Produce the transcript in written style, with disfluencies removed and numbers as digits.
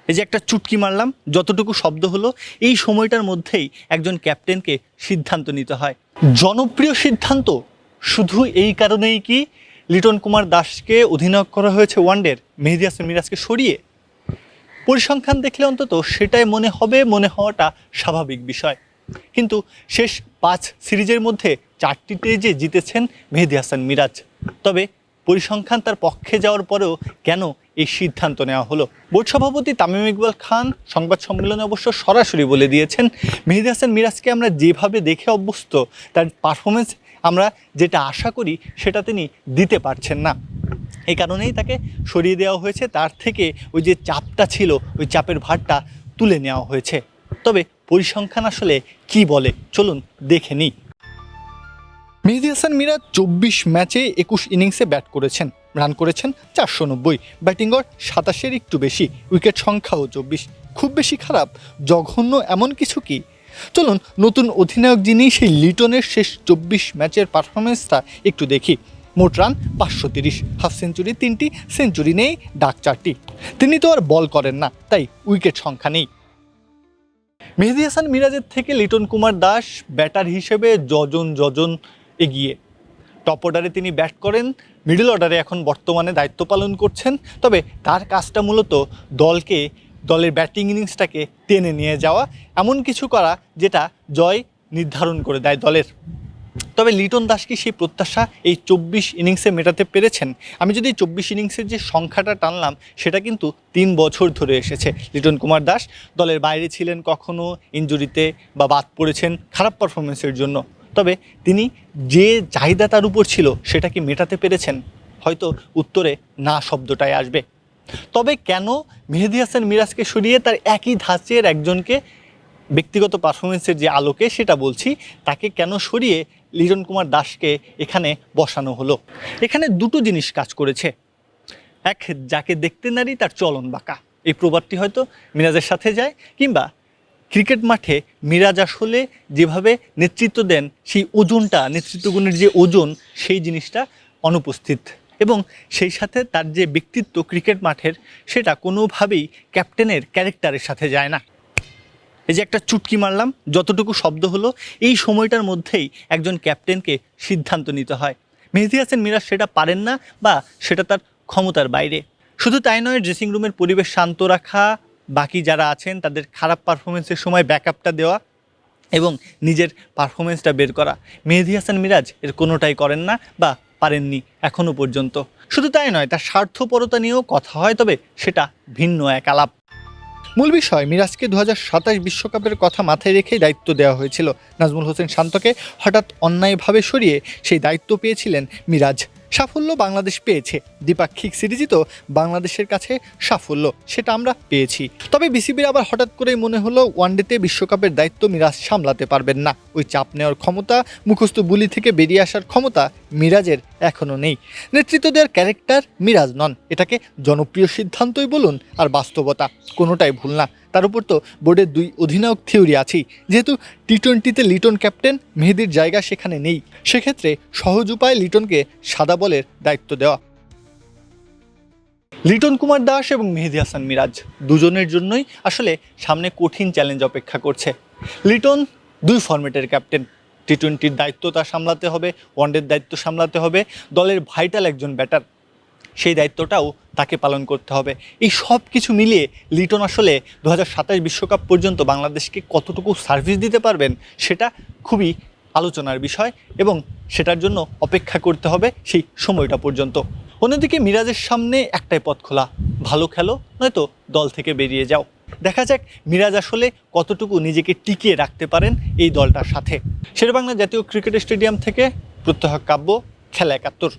এই যে একটা চুটকি মারলাম, যতটুকু শব্দ হলো, এই সময়টার মধ্যেই একজন ক্যাপ্টেনকে সিদ্ধান্ত নিতে হয়। জনপ্রিয় সিদ্ধান্ত শুধু এই কারণেই কি লিটন কুমার দাসকে অধিনায়ক করা হয়েছে ওয়ানডের, মেহেদী হাসান মিরাজকে সরিয়ে? পরিসংখ্যান দেখলে অন্তত সেটাই মনে হওয়াটা স্বাভাবিক বিষয়। কিন্তু শেষ 5 সিরিজের মধ্যে 4টিতে যে জিতেছেন মেহেদী হাসান মিরাজ, তবে পরিসংখ্যান তার পক্ষে যাওয়ার পরেও কেন এই সিদ্ধান্ত নেওয়া হলো? বোর্ড সভাপতি তামিম ইকবাল খান সংবাদ সম্মেলনে অবশ্য সরাসরি বলে দিয়েছেন, মেহেদী হাসান মিরাজকে আমরা যেভাবে দেখে অভ্যস্ত, তার পারফরমেন্স আমরা যেটা আশা করি সেটা তিনি দিতে পারছেন না। এই কারণেই তাকে সরিয়ে দেওয়া হয়েছে, তার থেকে ওই যে চাপটা ছিল ওই চাপের ভারটা তুলে নেওয়া হয়েছে। তবে পরিসংখ্যান আসলে কি বলে চলুন দেখে নিই। মেহেদী হাসান মিরাজ 24 ম্যাচে 21 ইনিংসে ব্যাট করেছেন, রান করেছেন 490, ব্যাটিং গড় 27-এর একটু বেশি, উইকেট সংখ্যাও 24। খুব বেশি খারাপ, জঘন্য এমন কিছু কি? চলুন নতুন অধিনায়ক যিনি সেই লিটনের শেষ 24 ম্যাচের পারফরমেন্সটা একটু দেখি। মোট রান 530, হাফ সেঞ্চুরি 3টি, সেঞ্চুরি নেই, ডাক 4টি। তিনি তো আর বল করেন না, তাই উইকেট সংখ্যা নেই। মেহেদী হাসান মিরাজের থেকে লিটন কুমার দাস ব্যাটার হিসেবে যজন এগিয়ে। টপ অর্ডারে তিনি ব্যাট করেন, মিডল অর্ডারে এখন বর্তমানে দায়িত্ব পালন করছেন। তবে তার কাজটা মূলত দলের ব্যাটিং ইনিংসটাকে টেনে নিয়ে যাওয়া, এমন কিছু করা যেটা জয় নির্ধারণ করে দেয় দলের। তবে লিটন দাস কি সেই প্রত্যাশা এই 24 ইনিংসে মেটাতে পেরেছেন? আমি যদি 24 ইনিংসের যে সংখ্যাটা টানলাম সেটা কিন্তু 3 বছর ধরে এসেছে। লিটন কুমার দাস দলের বাইরে ছিলেন, কখনো ইনজুরিতে বা বাদ পড়েছেন খারাপ পারফরমেন্সের জন্য। তবে তিনি যে চাহিদা তার উপর ছিল সেটা কি মেটাতে পেরেছেন? হয়তো উত্তরে না শব্দটাই আসবে। তবে কেন মেহেদী হাসান মিরাজকে সরিয়ে তার একই ধাঁচের একজনকে, ব্যক্তিগত পারফরমেন্সের যে আলোকে সেটা বলছি, তাকে কেন সরিয়ে লিটন কুমার দাসকে এখানে বসানো হলো? এখানে দুটো জিনিস কাজ করেছে। এক, যাকে দেখতে নারী তার চলন বাঁকা, এই প্রবাদটি হয়তো মিরাজের সাথে যায়। কিংবা ক্রিকেট মাঠে মিরাজ আসলে যেভাবে নেতৃত্ব দেন, সেই ওজনটা, নেতৃত্বগুণের যে ওজন, সেই জিনিসটা অনুপস্থিত। এবং সেই সাথে তার যে ব্যক্তিত্ব ক্রিকেট মাঠের, সেটা কোনোভাবেই ক্যাপ্টেনের ক্যারেক্টারের সাথে যায় না। এই যে একটা চুটকি মারলাম, যতটুকু শব্দ হলো, এই সময়টার মধ্যেই একজন ক্যাপ্টেনকে সিদ্ধান্ত নিতে হয়। মেহেদী হাসান মিরাজ সেটা পারেন না, বা সেটা তার ক্ষমতার বাইরে। শুধু তাই নয়, ড্রেসিং রুমের পরিবেশ শান্ত রাখা, বাকি যারা আছেন তাদের খারাপ পারফরমেন্সের সময় ব্যাকআপটা দেওয়া এবং নিজের পারফরমেন্সটা বের করা, মেহেদী হাসান মিরাজ এর কোনোটাই করেন না বা পারেননি এখনও পর্যন্ত। শুধু তাই নয়, তার স্বার্থপরতা নিয়েও কথা হয়, তবে সেটা ভিন্ন এক আলাপ। মূল বিষয়, মিরাজকে 2027 বিশ্বকাপের কথা মাথায় রেখেই দায়িত্ব দেওয়া হয়েছিল। নাজমুল হোসেন শান্তকে হঠাৎ অন্যায়ভাবে সরিয়ে সেই দায়িত্ব পেয়েছিলেন মিরাজ। সাফল্য বাংলাদেশ পেয়েছে, দ্বিপাক্ষিক সিরিজই তো বাংলাদেশের কাছে সাফল্য, সেটা আমরা পেয়েছি। তবে বিসিবির আবার হঠাৎ করেই মনে হলো ওয়ানডেতে বিশ্বকাপের দায়িত্ব মিরাজ সামলাতে পারবেন না। ওই চাপ নেওয়ার ক্ষমতা, মুখস্থ বুলি থেকে বেরিয়ে আসার ক্ষমতা মিরাজের এখনও নেই। নেতৃত্ব দেওয়ার ক্যারেক্টার মিরাজ নন। এটাকে জনপ্রিয় সিদ্ধান্তই বলুন আর বাস্তবতা, কোনোটাই ভুল না। তার উপর তো বোর্ডের 2 অধিনায়ক থিওরি আছেই। যেহেতু টি-20তে লিটন ক্যাপ্টেন, মেহেদীর জায়গা সেখানে নেই, সেক্ষেত্রে সহজ উপায় লিটনকে সাদা বলের দায়িত্ব দেওয়া। লিটন কুমার দাস এবং মেহেদী হাসান মিরাজ দুজনের জন্যই আসলে সামনে কঠিন চ্যালেঞ্জ অপেক্ষা করছে। লিটন 2 ফরম্যাটের ক্যাপ্টেন, টি-20র দায়িত্ব তার সামলাতে হবে, ওয়ানডের দায়িত্ব সামলাতে হবে, দলের ভাইটাল একজন ব্যাটার, সেই দায়িত্বটাও তাকে পালন করতে হবে। এই সব কিছু মিলিয়ে লিটন আসলে 2027 বিশ্বকাপ পর্যন্ত বাংলাদেশকে কতটুকু সার্ভিস দিতে পারবেন সেটা খুবই আলোচনার বিষয়, এবং সেটার জন্য অপেক্ষা করতে হবে সেই সময়টা পর্যন্ত। অন্যদিকে মিরাজের সামনে একটাই পথ খোলা, ভালো খেলো, নয়তো দল থেকে বেরিয়ে যাও। দেখা যাক মিরাজ আসলে কতটুকু নিজেকে টিকিয়ে রাখতে পারেন এই দলটার সাথে। শেরেবাংলা জাতীয় ক্রিকেট স্টেডিয়াম থেকে প্রত্যহ কাব্য, খেলা 71।